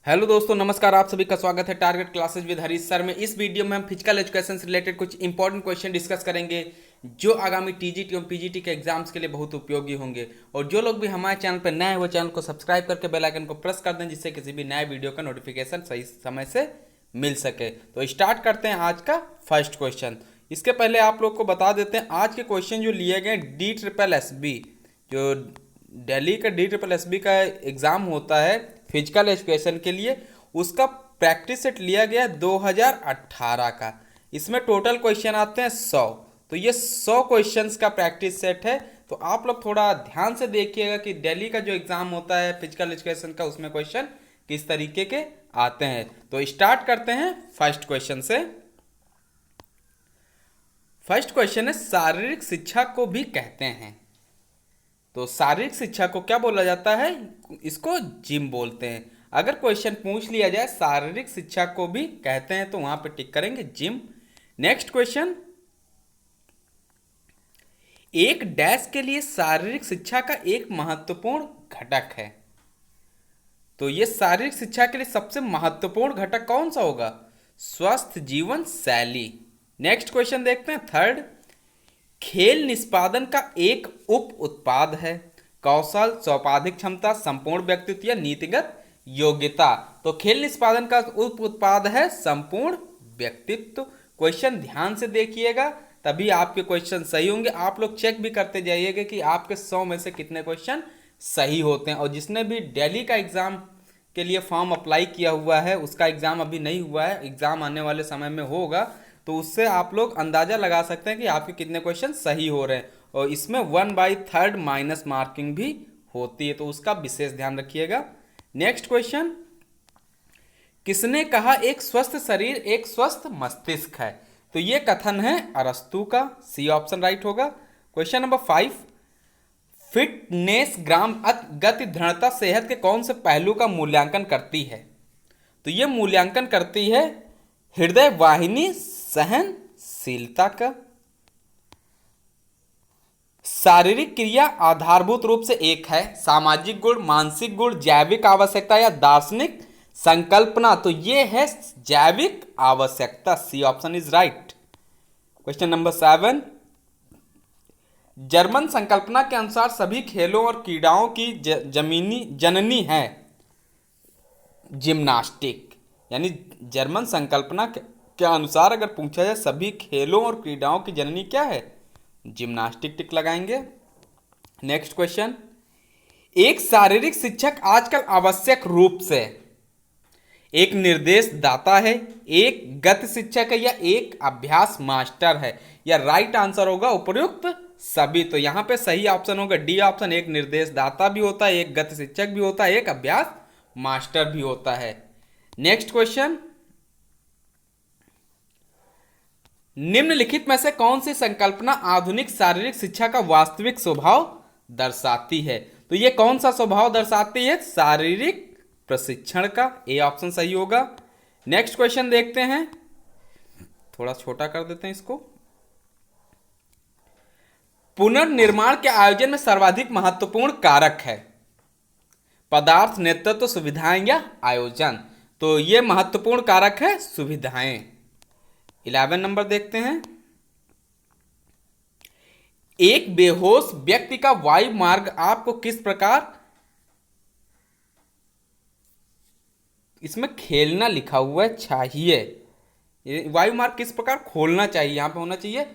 Hello दोस्तों, नमस्कार। आप सभी का स्वागत है target classes with Harish sir में। इस वीडियो में हम फिजिकल एजुकेशन से रिलेटेड कुछ इंपॉर्टेंट क्वेश्चन डिस्कस करेंगे जो आगामी टीजीटी और पीजीटी के एग्जाम्स के लिए बहुत उपयोगी होंगे। और जो लोग भी हमारे चैनल पर नए हैं वो चैनल को सब्सक्राइब करके बेल आइकन को प्रेस कर दें, जिससे किसी भी नए वीडियो का नोटिफिकेशन सही समय से मिल सके। तो स्टार्ट करते हैं आज का फर्स्ट क्वेश्चन। इसके पहले आप लोग को बता देते हैं आज के क्वेश्चन जो लिए गए DSSB, जो दिल्ली का DSSB का एग्ज़ाम होता है फिजिकल एजुकेशन के लिए, उसका प्रैक्टिस सेट लिया गया 2018 का। इसमें टोटल क्वेश्चन आते हैं 100। तो ये 100 क्वेश्चंस का प्रैक्टिस सेट है। तो आप लोग थोड़ा ध्यान से देखिएगा कि दिल्ली का जो एग्ज़ाम होता है फिजिकल एजुकेशन का, उसमें क्वेश्चन किस तरीके के आते हैं। तो स्टार्ट करते हैं फर्स्ट क्वेश्चन से। फर्स्ट क्वेश्चन है, शारीरिक शिक्षा को भी कहते हैं। तो शारीरिक शिक्षा को क्या बोला जाता है? इसको जिम बोलते हैं। अगर क्वेश्चन पूछ लिया जाए शारीरिक शिक्षा को भी कहते हैं तो वहां पे टिक करेंगे जिम। नेक्स्ट क्वेश्चन, एक डैश के लिए शारीरिक शिक्षा का एक महत्वपूर्ण घटक है। तो ये शारीरिक शिक्षा के लिए सबसे महत्वपूर्ण घटक कौन सा होगा? स्वस्थ जीवन शैली। नेक्स्ट क्वेश्चन देखते हैं थर्ड, खेल निष्पादन का एक उप उत्पाद है। कौशल, सौपाधिक क्षमता, संपूर्ण व्यक्तित्व या नीतिगत योग्यता। तो खेल निष्पादन का उप उत्पाद है संपूर्ण व्यक्तित्व। क्वेश्चन ध्यान से देखिएगा, तभी आपके क्वेश्चन सही होंगे। आप लोग चेक भी करते जाइएगा कि आपके 100 में से कितने क्वेश्चन सही होते हैं। और जिसने भी दिल्ली का एग्जाम के लिए फॉर्म अप्लाई किया हुआ है, उसका एग्जाम अभी नहीं हुआ है, एग्जाम आने वाले समय में होगा, तो उससे आप लोग अंदाजा लगा सकते हैं कि आपके कितने क्वेश्चन सही हो रहे हैं। और इसमें 1/3 माइनस मार्किंग भी होती है, तो उसका विशेष ध्यान रखिएगा। नेक्स्ट क्वेश्चन, किसने कहा एक स्वस्थ शरीर एक स्वस्थ मस्तिष्क है? तो ये कथन है अरस्तु का। सी ऑप्शन राइट होगा। क्वेश्चन नंबर 5, फिटनेस ग्राम गति दृढ़ता सेहत के कौन से पहलू का मूल्यांकन करती है? तो ये मूल्यांकन करती है हृदय वाहिनी सहनशीलता का। शारीरिक क्रिया आधारभूत रूप से एक है। सामाजिक गुण, मानसिक गुण, जैविक आवश्यकता या दार्शनिक संकल्पना। तो ये है जैविक आवश्यकता। C option is right. Question number 7, German संकल्पना के अनुसार सभी खेलों और क्रीड़ाओं की जमीनी जननी है जिम्नास्टिक। यानी जर्मन संकल्पना के अनुसार अगर पूछा जाए सभी खेलों और क्रीड़ाओं की जननी क्या है? जिम्नास्टिक टिक लगाएंगे। नेक्स्ट क्वेश्चन, एक शारीरिक शिक्षक आजकल आवश्यक रूप से एक निर्देश दाता है, एक गति शिक्षक है या एक अभ्यास मास्टर है? या राइट आंसर होगा उपयुक्त सभी। तो यहां पे सही ऑप्शन होगा डी ऑप्शन, एक निर्देश दाता भी होता है, एक गति शिक्षक भी होता है, एक अभ्यास मास्टर भी होता है। नेक्स्ट क्वेश्चन, निम्नलिखित में से कौन सी संकल्पना आधुनिक शारीरिक शिक्षा का वास्तविक स्वभाव दर्शाती है? तो ये कौन सा स्वभाव दर्शाती है? शारीरिक प्रशिक्षण का। ए ऑप्शन सही होगा। नेक्स्ट क्वेश्चन देखते हैं, थोड़ा छोटा कर देते हैं इसको। पुनर्निर्माण के आयोजन में सर्वाधिक महत्वपूर्ण कारक है पदार्थ, नेतृत्व, सुविधाएं या आयोजन? तो ये महत्वपूर्ण कारक है सुविधाएं। 11 नंबर देखते हैं, एक बेहोश व्यक्ति का वायु मार्ग आपको किस प्रकार, इसमें खेलना लिखा हुआ है चाहिए, वायु मार्ग किस प्रकार खोलना चाहिए? यहां पे होना चाहिए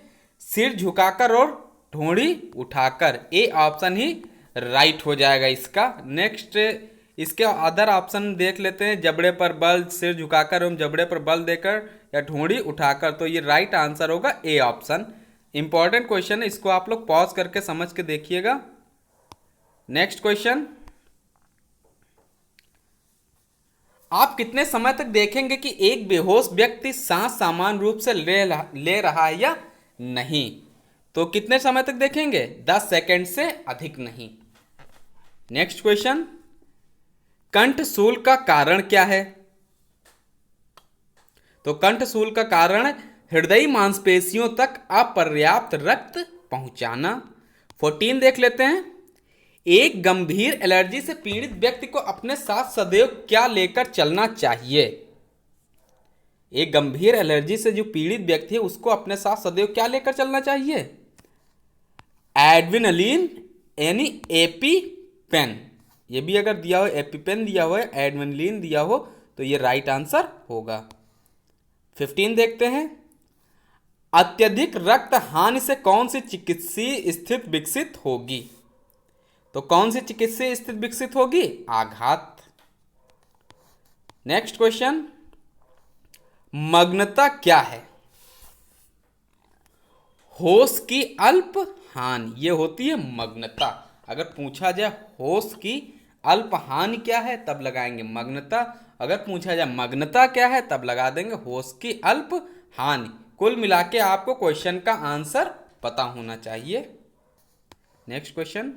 सिर झुकाकर और ढोड़ी उठाकर। ए ऑप्शन ही राइट हो जाएगा इसका। नेक्स्ट इसके अदर ऑप्शन देख लेते हैं, जबड़े पर बल, सिर झुकाकर एवं जबड़े पर बल देकर या ढोड़ी उठाकर। तो ये राइट आंसर होगा ए ऑप्शन। इंपॉर्टेंट क्वेश्चन है, इसको आप लोग पॉज करके समझ के देखिएगा। नेक्स्ट क्वेश्चन, आप कितने समय तक देखेंगे कि एक बेहोश व्यक्ति सांस सामान्य रूप से ले रहा है या नहीं? तो कितने समय तक देखेंगे? 10 सेकेंड से अधिक नहीं। नेक्स्ट क्वेश्चन, कंठशूल का कारण क्या है? तो कंठशूल का कारण हृदय मांसपेशियों तक अपर्याप्त रक्त पहुंचाना। 14 देख लेते हैं, एक गंभीर एलर्जी से पीड़ित व्यक्ति को अपने साथ सदैव क्या लेकर चलना चाहिए? एक गंभीर एलर्जी से जो पीड़ित व्यक्ति है उसको अपने साथ सदैव क्या लेकर चलना चाहिए? एड्रेनलिन यानी एपीपेन। ये भी अगर दिया हो, एपीपेन दिया हुआ है, एड्रेनलिन दिया हो, तो ये राइट आंसर होगा। 15 देखते हैं। अत्यधिक रक्त हानि से कौन सी चिकित्सीय स्थिति विकसित होगी? तो कौन सी चिकित्सीय स्थिति विकसित होगी? आघात। नेक्स्ट क्वेश्चन, मग्नता क्या है? होश की अल्प हानि, ये होती है मग्नता। अगर पूछा जाए होश की अल्प हानि क्या है, तब लगाएंगे मग्नता। अगर पूछा जाए मग्नता क्या है, तब लगा देंगे होश की अल्प हानि। कुल मिला के आपको क्वेश्चन का आंसर पता होना चाहिए। नेक्स्ट क्वेश्चन,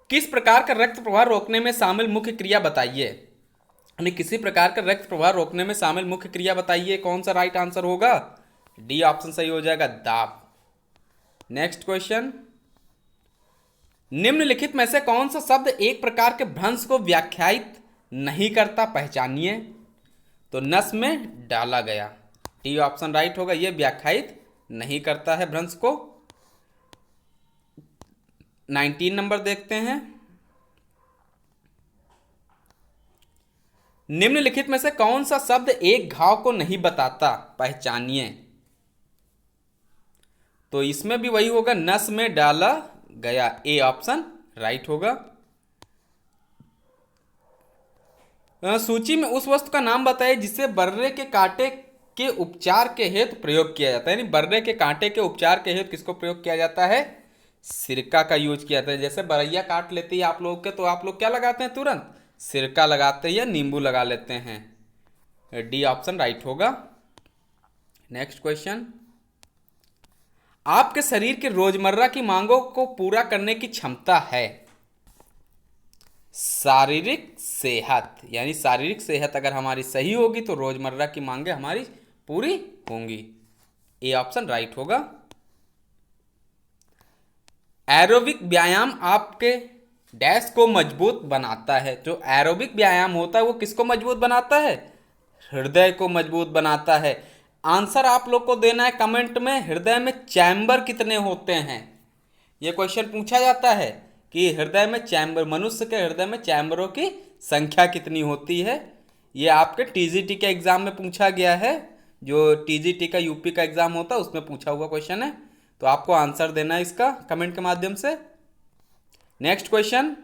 किस प्रकार का रक्त प्रवाह रोकने में शामिल मुख्य क्रिया बताइए? यानी किसी प्रकार का रक्त प्रवाह रोकने में शामिल मुख्य क्रिया बताइए। कौन सा राइट आंसर होगा? डी ऑप्शन सही हो जाएगा, दाब। नेक्स्ट क्वेश्चन, निम्नलिखित में से कौन सा शब्द एक प्रकार के भ्रंश को व्याख्यायित नहीं करता? पहचानिए। तो नस में डाला गया, डी ऑप्शन राइट होगा, यह व्याख्यायित नहीं करता है भ्रंश को। 19 नंबर देखते हैं। निम्नलिखित में से कौन सा शब्द एक घाव को नहीं बताता? पहचानिए। तो इसमें भी वही होगा, नस में डाला गया, ए ऑप्शन राइट होगा। सूची में उस वस्तु का नाम बताइए जिसे बर्रे के कांटे के उपचार के हेतु प्रयोग किया जाता है। यानी बर्रे के कांटे के उपचार के हेतु किसको प्रयोग किया जाता है? सिरका का यूज किया जाता है। जैसे बरैया काट लेती है आप लोग के, तो आप लोग क्या लगाते हैं? तुरंत सिरका लगाते हैं या नींबू लगा लेते हैं। डी ऑप्शन राइट होगा। नेक्स्ट क्वेश्चन, आपके शरीर के रोजमर्रा की मांगों को पूरा करने की क्षमता है? शारीरिक सेहत, यानी शारीरिक सेहत अगर हमारी सही होगी तो रोजमर्रा की मांगें हमारी पूरी होंगी। ए ऑप्शन राइट होगा। एरोबिक व्यायाम आपके डैश को मजबूत बनाता है। जो एरोबिक व्यायाम होता है वो किसको मजबूत बनाता है? हृदय को मजबूत बनाता है। आंसर आप लोग को देना है कमेंट में, हृदय में चैम्बर कितने होते हैं? ये क्वेश्चन पूछा जाता है कि हृदय में चैम्बर, मनुष्य के हृदय में चैम्बरों की संख्या कितनी होती है। ये आपके टीजीटी के एग्जाम में पूछा गया है, जो टीजीटी का यूपी का एग्जाम होता है उसमें पूछा हुआ क्वेश्चन है। तो आपको आंसर देना है इसका कमेंट के माध्यम से। नेक्स्ट क्वेश्चन,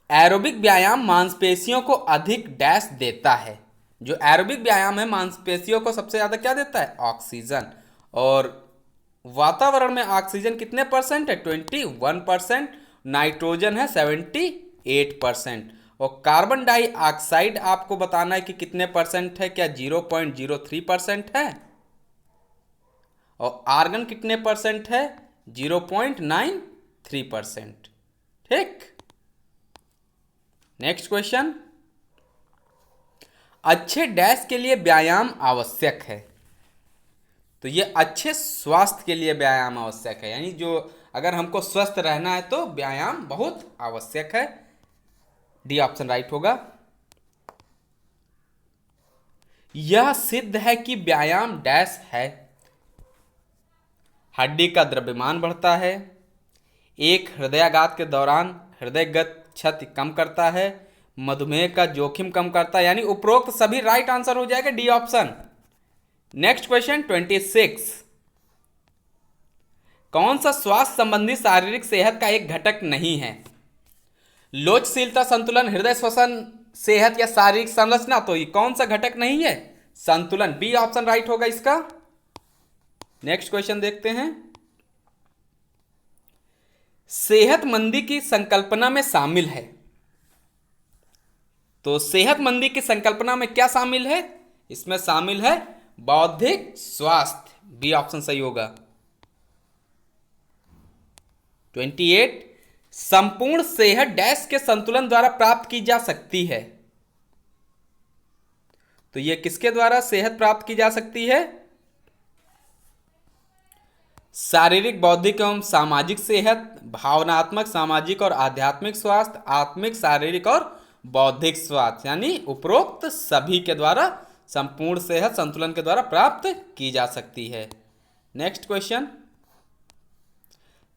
एरोबिक व्यायाम मांसपेशियों को अधिक डैश देता है। जो एरोबिक व्यायाम है मांसपेशियों को सबसे ज्यादा क्या देता है? ऑक्सीजन। और वातावरण में ऑक्सीजन कितने परसेंट है? 21%। नाइट्रोजन है 78%। और कार्बन डाइऑक्साइड आपको बताना है कि कितने परसेंट है, क्या 0.03% है? और आर्गन कितने परसेंट है? 0.93%। ठीक। नेक्स्ट क्वेश्चन, अच्छे डैश के लिए व्यायाम आवश्यक है। तो ये अच्छे स्वास्थ्य के लिए व्यायाम आवश्यक है, यानी जो अगर हमको स्वस्थ रहना है तो व्यायाम बहुत आवश्यक है। डी ऑप्शन राइट होगा। यह सिद्ध है कि व्यायाम डैश है, हड्डी का द्रव्यमान बढ़ता है, एक हृदयाघात के दौरान हृदयगत क्षति कम करता है, मधुमेह का जोखिम कम करता है। यानी उपरोक्त सभी राइट आंसर हो जाएगा, डी ऑप्शन। नेक्स्ट क्वेश्चन 26, कौन सा स्वास्थ्य संबंधी शारीरिक सेहत का एक घटक नहीं है? लोचशीलता, संतुलन, हृदय श्वसन, सेहत या शारीरिक संरचना। तो ये कौन सा घटक नहीं है? संतुलन, बी ऑप्शन राइट होगा इसका। नेक्स्ट क्वेश्चन देखते हैं, सेहतमंदी की संकल्पना में शामिल है। तो सेहतमंदी की संकल्पना में क्या शामिल है? इसमें शामिल है बौद्धिक स्वास्थ्य, बी ऑप्शन सही होगा। 28, संपूर्ण सेहत डैश के संतुलन द्वारा प्राप्त की जा सकती है। तो यह किसके द्वारा सेहत प्राप्त की जा सकती है? शारीरिक, बौद्धिक एवं सामाजिक सेहत, भावनात्मक, सामाजिक और आध्यात्मिक स्वास्थ्य, आत्मिक, शारीरिक और बौद्धिक स्वास्थ्य, यानी उपरोक्त सभी के द्वारा संपूर्ण सेहत संतुलन के द्वारा प्राप्त की जा सकती है। नेक्स्ट क्वेश्चन,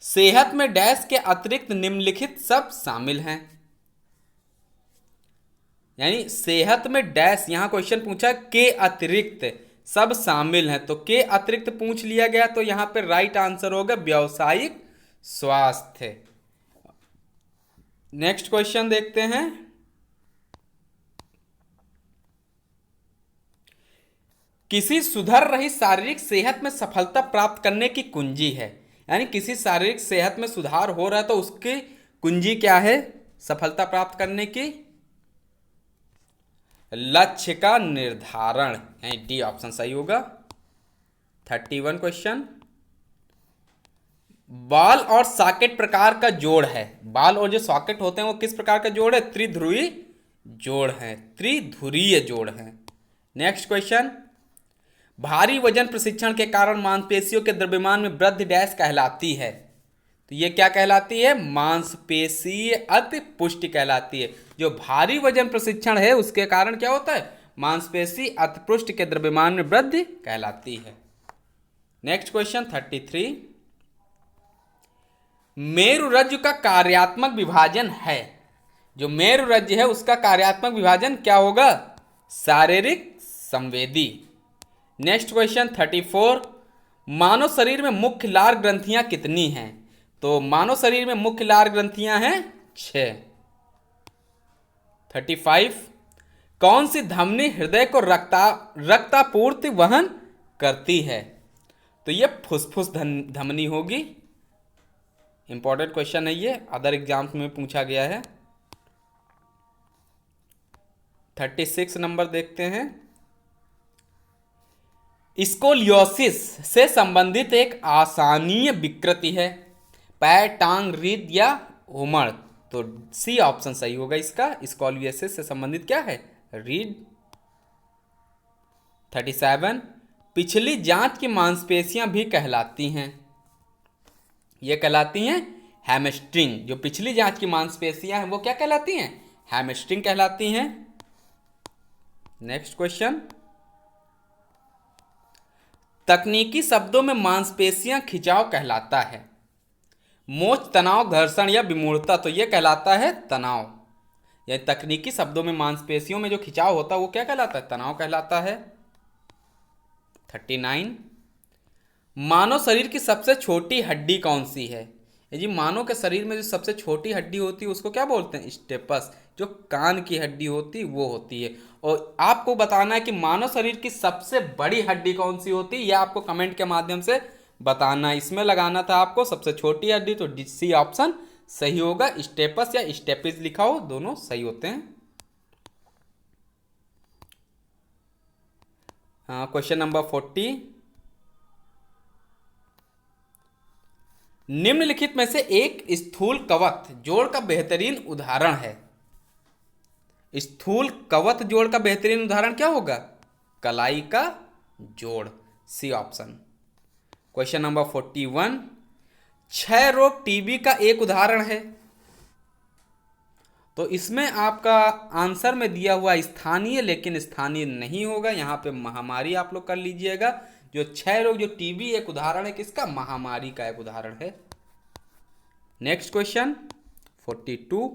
सेहत में डैश के अतिरिक्त निम्नलिखित सब शामिल हैं। यानी सेहत में डैश, यहां क्वेश्चन पूछा के अतिरिक्त सब शामिल हैं, तो के अतिरिक्त पूछ लिया गया, तो यहां पे राइट आंसर होगा व्यावसायिक स्वास्थ्य। नेक्स्ट क्वेश्चन देखते हैं, किसी सुधर रही शारीरिक सेहत में सफलता प्राप्त करने की कुंजी है। यानी किसी शारीरिक सेहत में सुधार हो रहा है तो उसकी कुंजी क्या है सफलता प्राप्त करने की? लक्ष्य का निर्धारण, यानी डी ऑप्शन सही होगा। 31 क्वेश्चन, बाल और सॉकेट प्रकार का जोड़ है। बाल और जो सॉकेट होते हैं वो किस प्रकार का जोड़ है? त्रिध्रुवी जोड़ है, त्रिधुरीय जोड़ है। नेक्स्ट क्वेश्चन, भारी वजन प्रशिक्षण के कारण मांसपेशियों के द्रव्यमान में वृद्धि डैश कहलाती है। तो ये क्या कहलाती है? मांसपेशीय अतिपुष्टि कहलाती है। जो भारी वजन प्रशिक्षण है उसके कारण क्या होता है? मांसपेशी अतिपुष्टि के द्रव्यमान में वृद्धि कहलाती है। नेक्स्ट क्वेश्चन 33, मेरुरज्जु का कार्यात्मक विभाजन है। जो मेरुरज्जु है उसका कार्यात्मक विभाजन क्या होगा? शारीरिक संवेदी। नेक्स्ट क्वेश्चन 34, मानव शरीर में मुख्य लार ग्रंथियां कितनी हैं? तो मानव शरीर में मुख्य लार ग्रंथियां हैं 6। 35, कौन सी धमनी हृदय को रक्तापूर्ति वहन करती है? तो ये फुसफुस धमनी होगी। इंपॉर्टेंट क्वेश्चन है ये, अदर एग्जाम्स में पूछा गया है। 36 नंबर देखते हैं, स्कोलियोसिस से संबंधित एक आसानीय विकृति है। पैर, टांग, रीढ़ या उमड़। तो सी ऑप्शन सही होगा इसका। स्कोलियोसिस से संबंधित क्या है? रीढ़। 37, पिछली जांच की मांसपेशियां भी कहलाती हैं। ये कहलाती हैं हैमस्ट्रिंग। जो पिछली जांच की मांसपेशियां हैं वो क्या कहलाती हैं? हैमस्ट्रिंग कहलाती हैं। नेक्स्ट क्वेश्चन, तकनीकी शब्दों में मांसपेशियां खिंचाव कहलाता है। मोच, तनाव, घर्षण या विमूढ़ता। तो यह कहलाता है तनाव। यह तकनीकी शब्दों में मांसपेशियों में जो खिंचाव होता है वो क्या कहलाता है? तनाव कहलाता है। 39, मानव शरीर की सबसे छोटी हड्डी कौन सी है? जी मानव के शरीर में जो सबसे छोटी हड्डी होती है उसको क्या बोलते हैं? स्टेपस। जो कान की हड्डी होती है वो होती है। और आपको बताना है कि मानव शरीर की सबसे बड़ी हड्डी कौन सी होती है, यह आपको कमेंट के माध्यम से बताना। इसमें लगाना था आपको सबसे छोटी हड्डी, तो सी ऑप्शन सही होगा। स्टेपस या स्टेपिस लिखा हो, दोनों सही होते हैं। क्वेश्चन नंबर 40, निम्नलिखित में से एक स्थूल कवच जोड़ का बेहतरीन उदाहरण है। स्थूल कवच जोड़ का बेहतरीन उदाहरण क्या होगा? कलाई का जोड़, सी ऑप्शन। क्वेश्चन नंबर 41, क्षय रोग टीबी का एक उदाहरण है। तो इसमें आपका आंसर में दिया हुआ स्थानीय, लेकिन स्थानीय नहीं होगा, यहां पे महामारी आप लोग कर लीजिएगा। जो क्षय रोग, जो टीबी एक उदाहरण है किसका? महामारी का एक उदाहरण है। नेक्स्ट क्वेश्चन 42,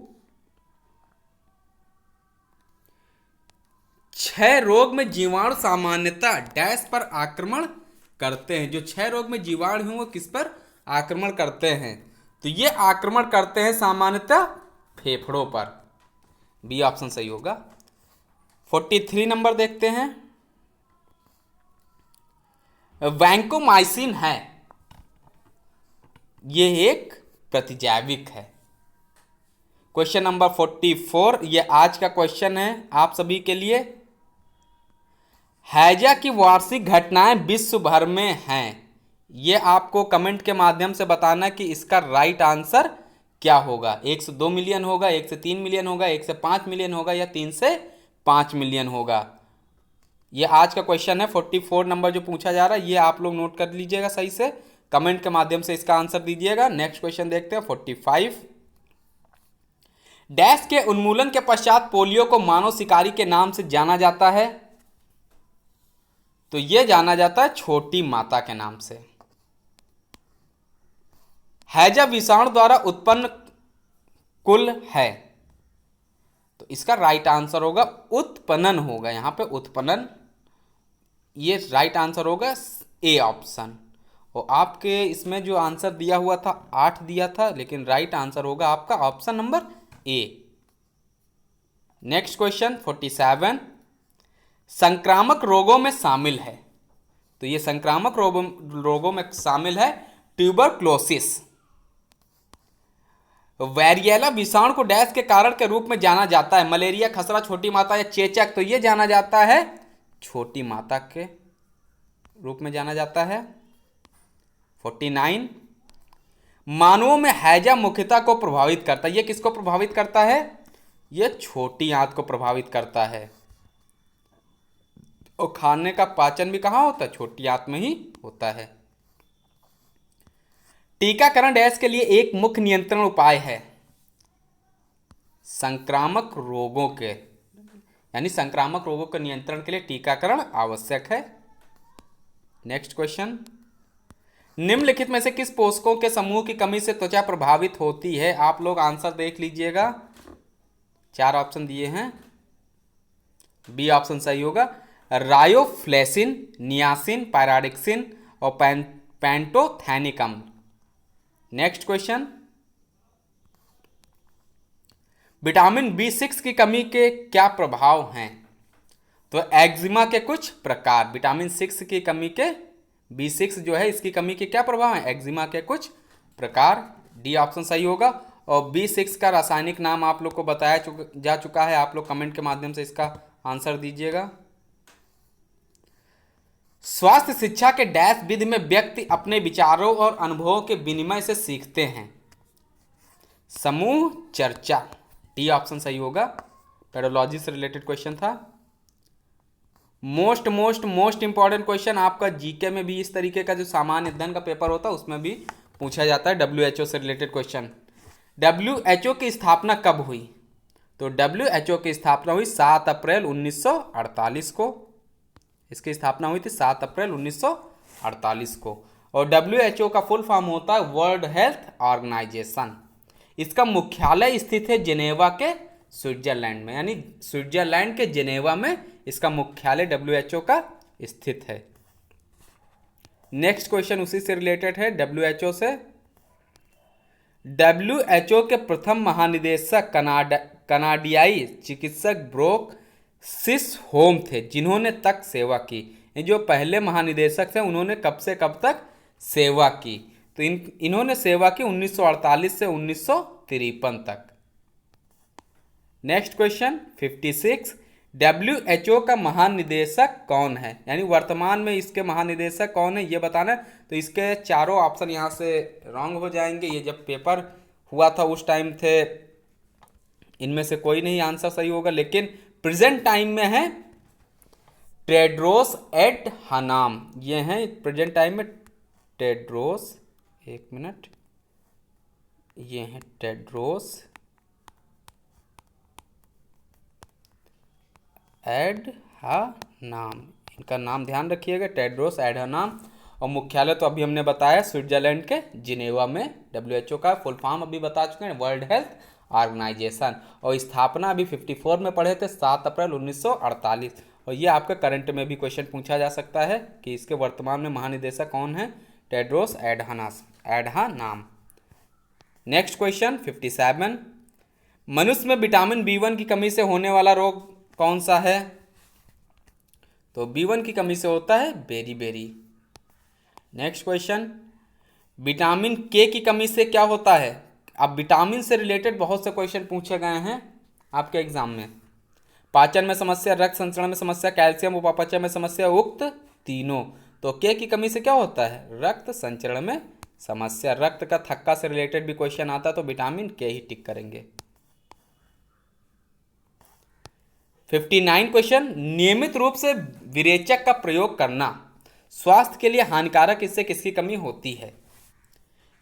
क्षय रोग में जीवाणु सामान्यतः डैश पर आक्रमण करते हैं। जो क्षय रोग में जीवाणु हैं वो किस पर आक्रमण करते हैं? तो ये आक्रमण करते हैं सामान्यतः फेफड़ों पर। बी ऑप्शन सही होगा। 43 नंबर देखते हैं, वैंकोमाइसिन है, ये एक प्रतिजैविक है। क्वेश्चन नंबर 44, ये आज का क्वेश्चन है आप सभी के लिए। हैजा की वार्षिक घटनाएं विश्व भर में हैं। ये आपको कमेंट के माध्यम से बताना कि इसका राइट आंसर क्या होगा। 1 से 2 मिलियन होगा, 1 से 3 मिलियन होगा, 1 से 5 मिलियन होगा या 3 से 5 मिलियन होगा। ये आज का क्वेश्चन है। 44 नंबर जो पूछा जा रहा है ये आप लोग नोट कर लीजिएगा सही से। कमेंट के माध्यम से इसका आंसर दीजिएगा। नेक्स्ट क्वेश्चन देखते हैं 45। डैश के उन्मूलन के पश्चात पोलियो को मानव शिकारी के नाम से जाना जाता है। तो यह जाना जाता है छोटी माता के नाम से। हैजा विषाणु द्वारा उत्पन्न कुल है। तो इसका राइट आंसर होगा उत्पन्नन होगा, यहां पे उत्पन्नन, ये राइट आंसर होगा ए ऑप्शन। और आपके इसमें जो आंसर दिया हुआ था 8 दिया था, लेकिन राइट आंसर होगा आपका option number A. Next question 47। संक्रामक रोगों में शामिल है। तो ये संक्रामक रोगों में शामिल है ट्यूबरक्लोसिस। वैरिएला विषाणु को डैश के कारण के रूप में जाना जाता है। मलेरिया, खसरा, छोटी माता या चेचक। तो ये जाना जाता है छोटी माता के रूप में जाना जाता है। 49। मानवों में हैजा मुख्यता को प्रभावित करता है। ये किसको प्रभावित करता है? ये छोटी आंत को प्रभावित करता है। और खाने का पाचन भी कहाँ होता है? छोटी आंत में ही होता है। टीकाकरण डैश के लिए एक मुख्य नियंत्रण उपाय है। संक्रामक रोगों के, यानी संक्रामक रोगों के नियंत्रण के लिए टीकाकरण आवश्यक है। Next question. निम्नलिखित में से किस पोषकों के समूह की कमी से त्वचा प्रभावित होती है? आप लोग आंसर देख लीजिएगा। 4 ऑप्शन दिए हैं, बी ऑप्शन सही होगा। रायोफ्लेसिन, नियासिन, पायराडिक्सिन और पैंटोथैनिक अम्ल। Next question. विटामिन B6 की कमी के क्या प्रभाव हैं? तो एक्जिमा के कुछ प्रकार। विटामिन 6 की कमी के, B6 जो है इसकी कमी के क्या प्रभाव हैं? एक्जिमा के कुछ प्रकार। डी ऑप्शन सही होगा। और B6 का रासायनिक नाम आप लोग को बताया जा चुका है। आप लोग कमेंट के माध्यम से इसका आंसर दीजिएगा। स्वास्थ्य शिक्षा के डैश विधि में व्यक्ति अपने विचारों और अनुभवों के विनिमय से सीखते हैं। समूह चर्चा। डी ऑप्शन सही होगा। पेडोलॉजी से रिलेटेड क्वेश्चन था। मोस्ट इंपॉर्टेंट क्वेश्चन आपका जीके में भी, इस तरीके का जो सामान्य अध्ययन का पेपर होता है उसमें भी पूछा जाता है। WHO से रिलेटेड क्वेश्चन। WHO की स्थापना कब हुई? तो WHO की स्थापना हुई 7 अप्रैल 1948 को। इसकी स्थापना हुई थी 7 अप्रैल 1948 को। और WHO का फुल फॉर्म होता है वर्ल्ड हेल्थ ऑर्गेनाइजेशन। इसका मुख्यालय स्थित है जिनेवा के स्विट्जरलैंड में, यानी स्विट्जरलैंड के जिनेवा में इसका मुख्यालय WHO का स्थित है। नेक्स्ट क्वेश्चन उसी से रिलेटेड है, WHO से। WHO के प्रथम महानिदेशक कनाडियाई चिकित्सक ब्रोक सिसहोम थे, जिन्होंने तक सेवा की। ये जो पहले महानिदेशक थे उन्होंने कब से कब तक सेवा की? तो इन्होंने सेवा की 1948 से 1953 तक। Next question 56। WHO का महानिदेशक कौन है? यानी वर्तमान में इसके महानिदेशक कौन है ये बताना है। तो इसके चारों ऑप्शन यहाँ से रॉन्ग हो जाएंगे। ये जब पेपर हुआ था उस टाइम थे, इनमें से कोई नहीं आंसर सही होगा। लेकिन प्रेजेंट टाइम में है टेड्रोस एडहानम। ये हैं प्रेजेंट टाइम में टेड्रोस, एक मिनट, ये हैं टेड्रोस एडहानम। इनका नाम ध्यान रखिएगा, टेड्रोस एडहानम। और मुख्यालय तो अभी हमने बताया स्विट्जरलैंड के जिनेवा में। WHO का फुल फॉर्म अभी बता चुके हैं, वर्ल्ड हेल्थ ऑर्गेनाइजेशन। और स्थापना अभी 54 में पढ़े थे, 7 अप्रैल 1948। और ये आपका करंट में भी क्वेश्चन पूछा जा सकता है कि इसके वर्तमान में महानिदेशक कौन है? टेड्रोस एडहानम। Next question 57। मनुष्य में विटामिन B1 की कमी से होने वाला रोग कौन सा है? तो B1 की कमी से होता है बेरी। Next question. विटामिन K की कमी से क्या होता है? अब विटामिन से रिलेटेड बहुत से क्वेश्चन पूछे गए हैं आपके एग्जाम में। पाचन में समस्या, रक्त संचरण में समस्या, कैल्शियम उपापचय में समस्या, उक्त तीनों। तो K की कमी से क्या होता है? रक्त संचरण में समस्या। रक्त का थक्का से रिलेटेड भी क्वेश्चन आता है तो विटामिन K ही टिक करेंगे। 59 क्वेश्चन। नियमित रूप से विरेचक का प्रयोग करना स्वास्थ्य के लिए हानिकारक, इससे किसकी कमी होती है?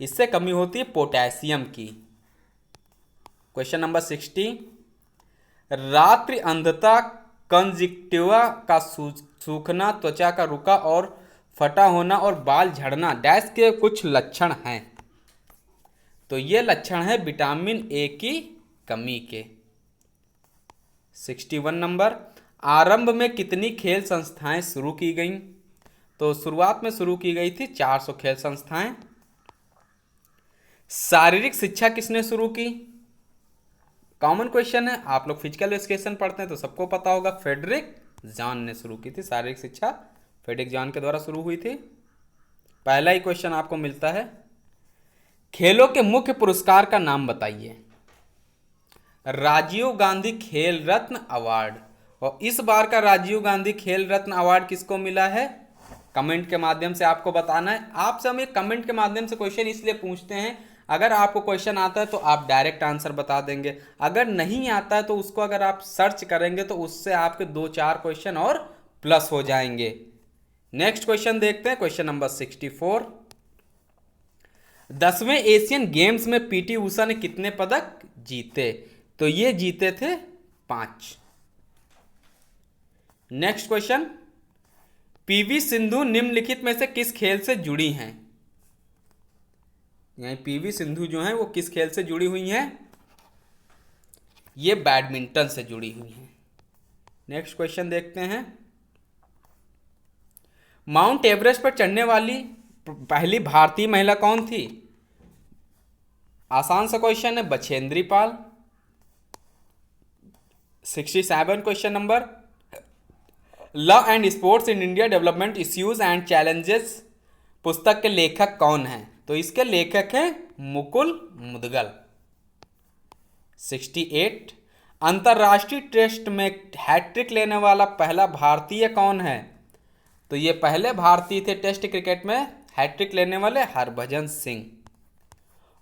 इससे कमी होती है पोटेशियम की। क्वेश्चन नंबर 60, रात्रि अंधता, कंजक्टिवा का सूखना, त्वचा का रुका और फटा होना और बाल झड़ना डैश के कुछ लक्षण हैं। तो ये लक्षण है विटामिन ए की कमी के। 61 नंबर, आरंभ में कितनी खेल संस्थाएं शुरू की गईं? तो शुरुआत में शुरू की गई थी 400 खेल संस्थाएं। शारीरिक शिक्षा किसने शुरू की? कॉमन क्वेश्चन है, आप लोग फिजिकल एजुकेशन पढ़ते हैं तो सबको पता होगा, फ्रेडरिक जॉन ने शुरू की थी। शारीरिक शिक्षा फ्रेडरिक जॉन के द्वारा शुरू हुई थी। पहला ही क्वेश्चन आपको मिलता है, खेलों के मुख्य पुरस्कार का नाम बताइए। राजीव गांधी खेल रत्न अवार्ड, और इस बार का राजीव गांधी खेल रत्न अवार्ड किसको मिला है? कमेंट के माध्यम से आपको बताना है। आपसे हम एक कमेंट के माध्यम से क्वेश्चन इसलिए पूछते हैं, अगर आपको क्वेश्चन आता है तो आप डायरेक्ट आंसर बता देंगे, अगर नहीं आता है तो उसको अगर आप सर्च करेंगे तो उससे आपके 2-4 क्वेश्चन और प्लस हो जाएंगे। नेक्स्ट क्वेश्चन देखते हैं, क्वेश्चन नंबर 64, 10वें एशियन गेम्स में पीटी उषा ने कितने पदक जीते? तो ये जीते थे 5। नेक्स्ट क्वेश्चन, पीवी सिंधु निम्नलिखित में से किस खेल से जुड़ी हैं? यानी पीवी सिंधु जो है वो किस खेल से जुड़ी हुई हैं? ये बैडमिंटन से जुड़ी हुई हैं। नेक्स्ट क्वेश्चन देखते हैं, माउंट एवरेस्ट पर चढ़ने वाली पहली भारतीय महिला कौन थी? आसान सा क्वेश्चन है, Bachendri Pal. 67 question number, law and sports in India development issues and challenges पुस्तक के लेखक कौन हैं? तो इसके लेखक हैं मुकुल मुदगल। 68, अंतर्राष्ट्रीय टेस्ट में हैट्रिक लेने वाला पहला भारतीय कौन है? तो ये पहले भारतीय थे टेस्ट क्रिकेट में हैट्रिक लेने वाले, हरभजन सिंह।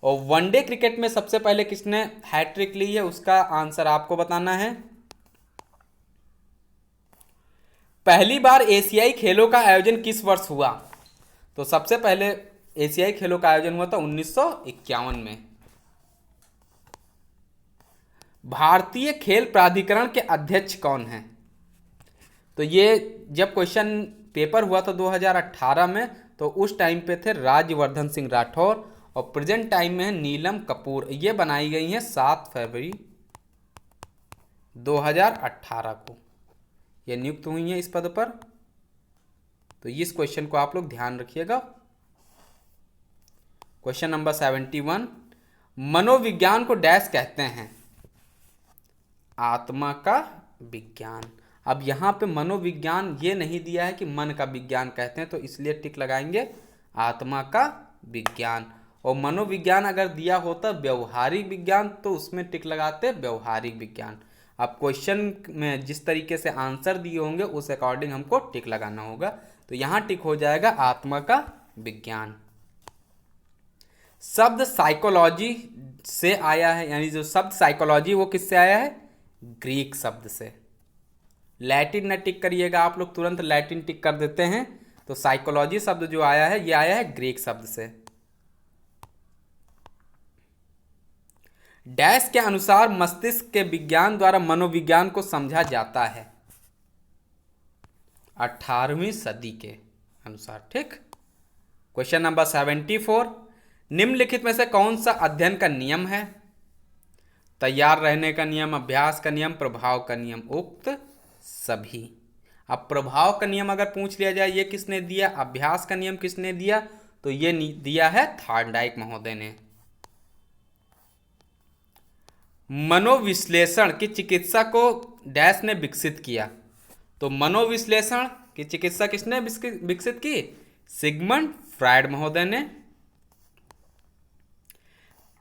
और वनडे क्रिकेट में सबसे पहले किसने हैट्रिक ली है, उसका आंसर आपको बताना है। पहली बार एशियाई खेलों का आयोजन किस वर्ष हुआ? तो सबसे पहले एशियाई खेलों का आयोजन हुआ था 1951 में। भारतीय खेल प्राधिकरण के अध्यक्ष कौन हैं? तो ये जब क्वेश्चन पेपर हुआ था 2018 में, तो उस टाइम पे थे राज्यवर्धन सिंह राठौर, और प्रेजेंट टाइम में है नीलम कपूर। ये बनाई गई हैं 7 फरवरी 2018 को, ये नियुक्त हुई हैं इस पद पर। तो इस क्वेश्चन को आप लोग ध्यान रखिएगा। क्वेश्चन नंबर 71, मनोविज्ञान को डैश कहते हैं? आत्मा का विज्ञान। अब यहाँ पे मनोविज्ञान ये नहीं दिया है कि मन का विज्ञान कहते हैं, तो इसलिए टिक लगाएंगे आत्मा का विज्ञान। और मनोविज्ञान अगर दिया होता व्यवहारिक विज्ञान तो उसमें टिक लगाते व्यवहारिक विज्ञान। अब क्वेश्चन में जिस तरीके से आंसर दिए होंगे उस अकॉर्डिंग हमको टिक लगाना होगा। तो यहाँ टिक हो जाएगा आत्मा का विज्ञान। शब्द साइकोलॉजी से आया है, यानी जो शब्द साइकोलॉजी वो किससे आया है? ग्रीक शब्द से। लैटिन न टिक करिएगा, आप लोग तुरंत लैटिन टिक कर देते हैं। तो साइकोलॉजी शब्द जो आया है ये आया है ग्रीक शब्द से। डैश के अनुसार मस्तिष्क के विज्ञान द्वारा मनोविज्ञान को समझा जाता है? 18वीं सदी के अनुसार। ठीक। क्वेश्चन नंबर 74, निम्नलिखित में से कौन सा अध्ययन का नियम है? तैयार रहने का नियम, अभ्यास का नियम, प्रभाव का नियम, उक्त सभी। अब प्रभाव का नियम अगर पूछ लिया जाए ये किसने दिया, अभ्यास का नियम किसने दिया, तो ये दिया है थॉर्नडाइक महोदय ने। मनोविश्लेषण की चिकित्सा को डैश ने विकसित किया? तो मनोविश्लेषण की चिकित्सा किसने विकसित की? सिगमंड फ्रायड महोदय ने।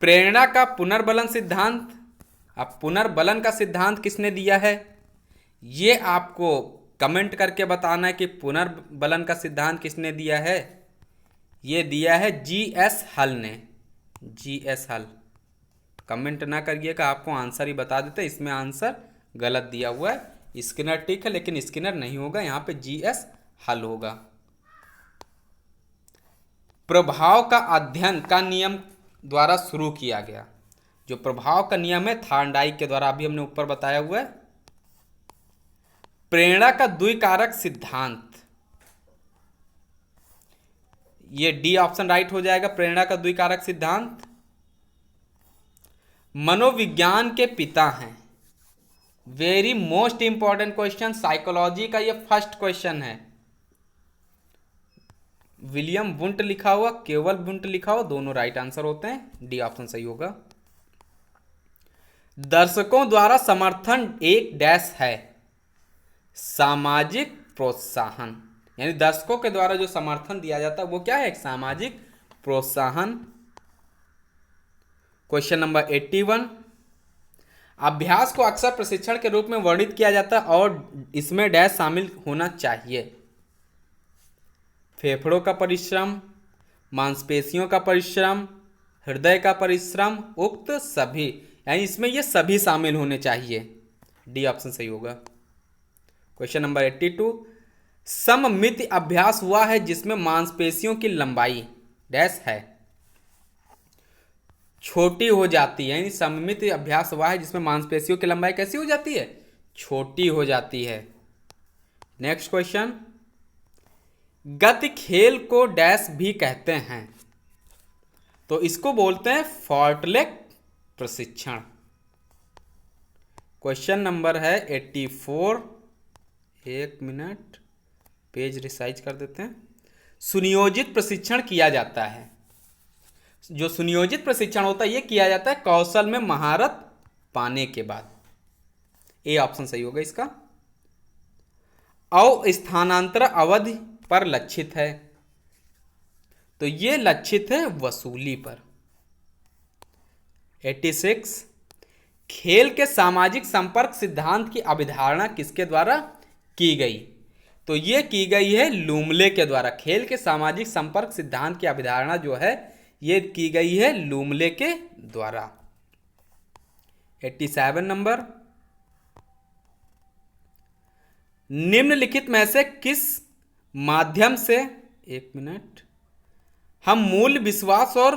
प्रेरणा का पुनर्बलन सिद्धांत, अब पुनर्बलन का सिद्धांत किसने दिया है? ये आपको कमेंट करके बताना है कि पुनर्बलन का सिद्धांत किसने दिया है। ये दिया है जीएस हल ने। जीएस हल। कमेंट ना करिएगा, आपको आंसर ही बता देते, इसमें आंसर गलत दिया हुआ है। स्किनर ठीक है लेकिन स्किनर नहीं होगा, यहाँ पे जीएस हल होगा। प्रभाव का अध्ययन का नियम द्वारा शुरू किया गया। जो प्रभाव का नियम है थार्नडाइक के द्वारा, अभी हमने ऊपर बताया हुआ है। प्रेरणा का द्विकारक सिद्धांत, ये डी ऑप्शन राइट हो जाएगा, प्रेरणा का द्विकारक सिद्धांत। मनोविज्ञान के पिता हैं, very most important question, psychology का ये फर्स्ट क्वेश्चन है। विलियम वुंट लिखा हुआ, केवल वुंट लिखा हुआ, दोनों राइट आंसर होते हैं, डी ऑप्शन सही होगा। दर्शकों द्वारा समर्थन एक डैश है, सामाजिक प्रोत्साहन, यानी दर्शकों के द्वारा जो समर्थन दिया जाता है वो क्या है, एक सामाजिक प्रोत्साहन। क्वेश्चन नंबर 81, अभ्यास को अक्सर प्रशिक्षण के रूप में वर्णित किया जाता है और इसमें डैश शामिल होना चाहिए। फेफड़ों का परिश्रम, मांसपेशियों का परिश्रम, हृदय का परिश्रम, उक्त सभी, यानी इसमें ये सभी शामिल होने चाहिए, डी ऑप्शन सही होगा। क्वेश्चन नंबर 82, सममिति अभ्यास हुआ है जिसमें मांसपेशियों की लंबाई डैश है, छोटी हो जाती है, यानी सममिति अभ्यास हुआ है जिसमें मांसपेशियों की लंबाई कैसी हो जाती है, छोटी हो जाती है। नेक्स्ट क्वेश्चन, गति खेल को डैश भी कहते हैं, तो इसको बोलते हैं फॉर्टलेक प्रशिक्षण। क्वेश्चन नंबर है 84, एक मिनट पेज रिसाइज कर देते हैं। सुनियोजित प्रशिक्षण किया जाता है, जो सुनियोजित प्रशिक्षण होता है ये किया जाता है कौशल में महारत पाने के बाद, ए ऑप्शन सही होगा इसका। अस्थानांतर अवधि पर लक्षित है, तो ये लक्षित है वसूली पर। 86, खेल के सामाजिक संपर्क सिद्धांत की अवधारणा किसके द्वारा की गई, तो ये की गई है लूमले के द्वारा। खेल के सामाजिक संपर्क सिद्धांत की अवधारणा जो है ये की गई है लूमले के द्वारा। 87 नंबर, निम्नलिखित में से किस माध्यम से, एक मिनट, हम मूल विश्वास और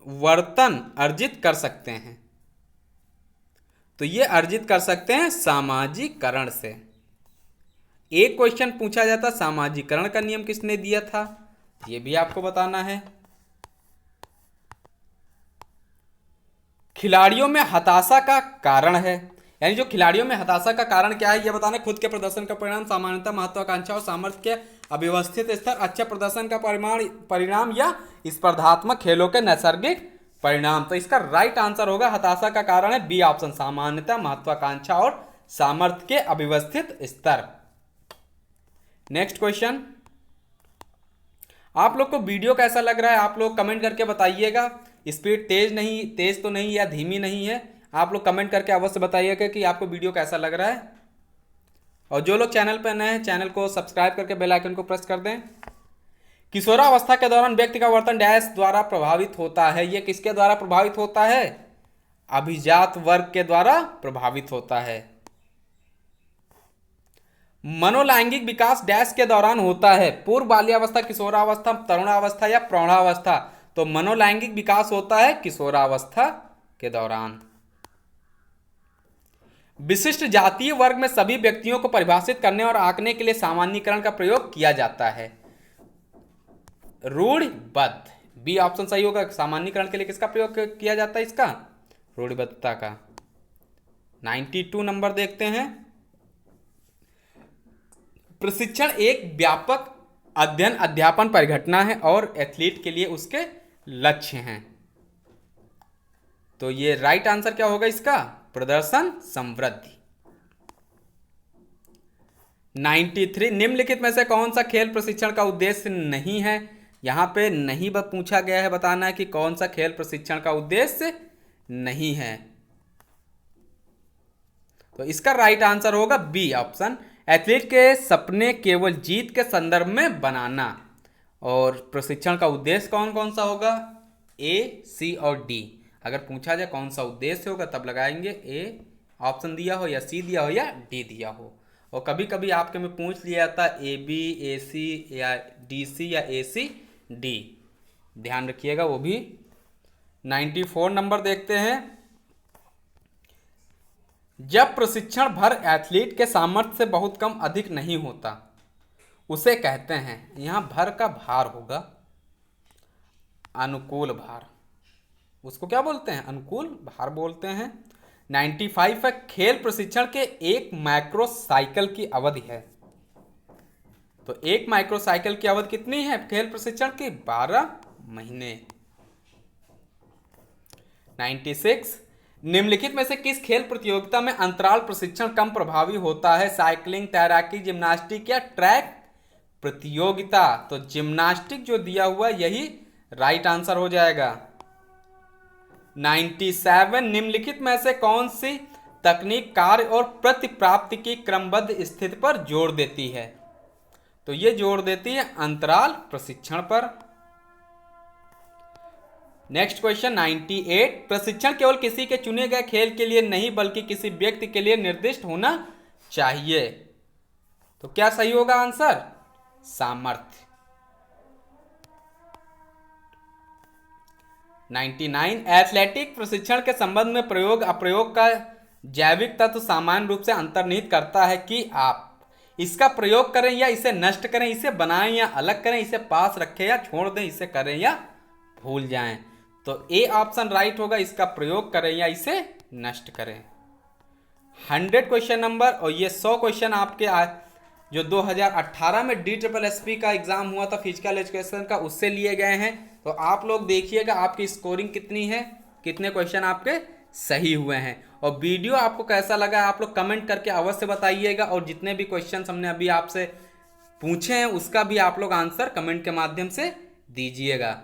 वर्तन अर्जित कर सकते हैं, तो ये अर्जित कर सकते हैं सामाजिकरण से। एक क्वेश्चन पूछा जाता सामाजिकरण का नियम किसने दिया था, ये भी आपको बताना है। खिलाड़ियों में हताशा का कारण है, यानी जो खिलाड़ियों में हताशा का कारण क्या है ये बताना, खुद के प्रदर्शन का परिणाम, सामान्यता, महत्वाकांक्षा और सामर्थ्य के अव्यवस्थित स्तर, अच्छा प्रदर्शन का परिणाम या स्पर्धात्मक खेलों के नैसर्गिक परिणाम। तो इसका राइट आंसर होगा हताशा का कारण है बी ऑप्शन, सामान्यता, महत्वाकांक्षा और सामर्थ्य के अव्यवस्थित स्तर। नेक्स्ट क्वेश्चन, आप लोग को वीडियो कैसा लग रहा है आप लोग कमेंट करके बताइएगा। स्पीड तेज तो नहीं या धीमी नहीं है, आप लोग कमेंट करके अवश्य बताइएगा कि आपको वीडियो कैसा लग रहा है। और जो लोग चैनल पर नए हैं चैनल को सब्सक्राइब करके बेल आइकन को प्रेस कर दें। किशोरावस्था के दौरान व्यक्ति का वर्तन डैश द्वारा प्रभावित होता है, ये किसके द्वारा प्रभावित होता है, अभिजात वर्ग के द्वारा प्रभावित होता है। मनोलैंगिक विकास डैश के दौरान होता है, पूर्व बाल्यावस्था, किशोरावस्था, तरुणावस्था या प्रौढ़ावस्था, तो मनोलैंगिक विकास होता है किशोरावस्था के दौरान। विशिष्ट जातीय वर्ग में सभी व्यक्तियों को परिभाषित करने और आंकने के लिए सामान्यीकरण का प्रयोग किया जाता है, रूढ़िबद्ध, बी ऑप्शन सही होगा। सामान्यीकरण के लिए किसका प्रयोग किया जाता है, इसका रूढ़िबद्धता का। 92 नंबर देखते हैं, प्रशिक्षण एक व्यापक अध्ययन अध्यापन परिघटना है और एथलीट के लिए उसके लक्ष्य हैं, तो ये राइट आंसर क्या होगा इसका, प्रदर्शन समृद्धि। 93, निम्नलिखित में से कौन सा खेल प्रशिक्षण का उद्देश्य नहीं है, यहां पे नहीं पूछा गया है, बताना है कि कौन सा खेल प्रशिक्षण का उद्देश्य नहीं है, तो इसका राइट आंसर होगा बी ऑप्शन, एथलीट के सपने केवल जीत के संदर्भ में बनाना। और प्रशिक्षण का उद्देश्य कौन कौन सा होगा, ए, सी और डी। अगर पूछा जाए कौन सा उद्देश्य होगा तब लगाएंगे ए ऑप्शन दिया हो या सी दिया हो या डी दिया हो। और कभी कभी आपके में पूछ लिया जाता ए बी, ए सी या डी सी या ए सी डी, ध्यान रखिएगा वो भी। 94 नंबर देखते हैं। जब प्रशिक्षण भर एथलीट के सामर्थ्य से बहुत कम अधिक नहीं होता उसे कहते हैं, यहां भर का भार होगा अनुकूल भार, उसको क्या बोलते हैं? अनुकूल भार बोलते हैं। 95 है, खेल प्रशिक्षण के एक माइक्रो साइकिल की अवधि है। तो एक माइक्रो साइकिल की अवधि कितनी है खेल प्रशिक्षण की? 12 महीने। 96, निम्नलिखित में से किस खेल प्रतियोगिता में अंतराल प्रशिक्षण कम प्रभावी होता है? साइकिलिंग, तैराकी, जिम्नास्टिक या ट्रैक प्रतियोगिता? तो जिम्नास्टिक जो दिया हुआ यही राइट आंसर हो जाएगा। 97, निम्नलिखित में से कौन सी तकनीक कार्य और प्रतिप्राप्ति की क्रमबद्ध स्थिति पर जोर देती है? तो ये जोर देती है अंतराल प्रशिक्षण पर। नेक्स्ट क्वेश्चन 98, प्रशिक्षण केवल किसी के चुने गए खेल के लिए नहीं बल्कि किसी व्यक्ति के लिए निर्दिष्ट होना चाहिए। तो क्या सही होगा आंसर? सामर्थ्य। 99, एथलेटिक प्रशिक्षण के संबंध में प्रयोग अप्रयोग का जैविक तत्व सामान्य रूप से अंतर्निहित करता है कि आप इसका प्रयोग करें या इसे नष्ट करें, इसे बनाएं या अलग करें, इसे पास रखें या छोड़ दें, इसे करें या भूल जाएं। तो ए ऑप्शन राइट होगा, इसका प्रयोग करें या इसे नष्ट करें। 100 क्वेश्चन नंबर, और ये 100 क्वेश्चन आपके जो 2018 में DSSP का एग्जाम हुआ था फिजिकल एजुकेशन का, उससे लिए गए हैं। तो आप लोग देखिएगा आपकी स्कोरिंग कितनी है, कितने क्वेश्चन आपके सही हुए हैं। और वीडियो आपको कैसा लगा आप लोग कमेंट करके अवश्य बताइएगा। और जितने भी क्वेश्चन हमने अभी आपसे पूछे हैं उसका भी आप लोग आंसर कमेंट के माध्यम से दीजिएगा।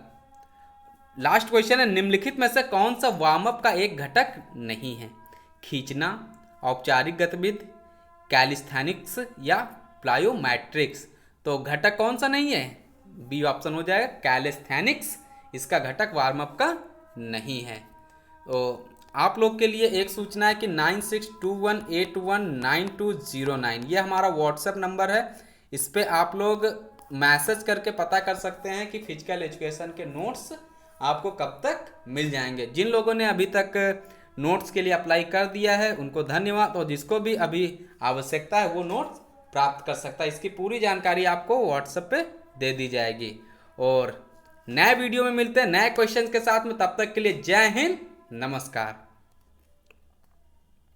लास्ट क्वेश्चन है, निम्नलिखित में से कौन सा वार्म अप का एक घटक नहीं है? खींचना, औपचारिक गतिविधि, कैलिस्थेनिक्स या प्लायोमेट्रिक्स? तो घटक कौन सा नहीं है? बी ऑप्शन हो जाएगा कैलिस्थेनिक्स, इसका घटक वार्म अप का नहीं है। तो आप लोग के लिए एक सूचना है कि 9621819209 ये हमारा व्हाट्सएप नंबर है। इस पे आप लोग मैसेज करके पता कर सकते हैं कि फिजिकल एजुकेशन के नोट्स आपको कब तक मिल जाएंगे। जिन लोगों ने अभी तक नोट्स के लिए अप्लाई कर दिया है उनको धन्यवाद, और जिसको भी अभी आवश्यकता है वो नोट्स प्राप्त कर सकता है। इसकी पूरी जानकारी आपको व्हाट्सएप पे दे दी जाएगी। और नए वीडियो में मिलते हैं नए क्वेश्चन के साथ में, तब तक के लिए जय हिंद, नमस्कार।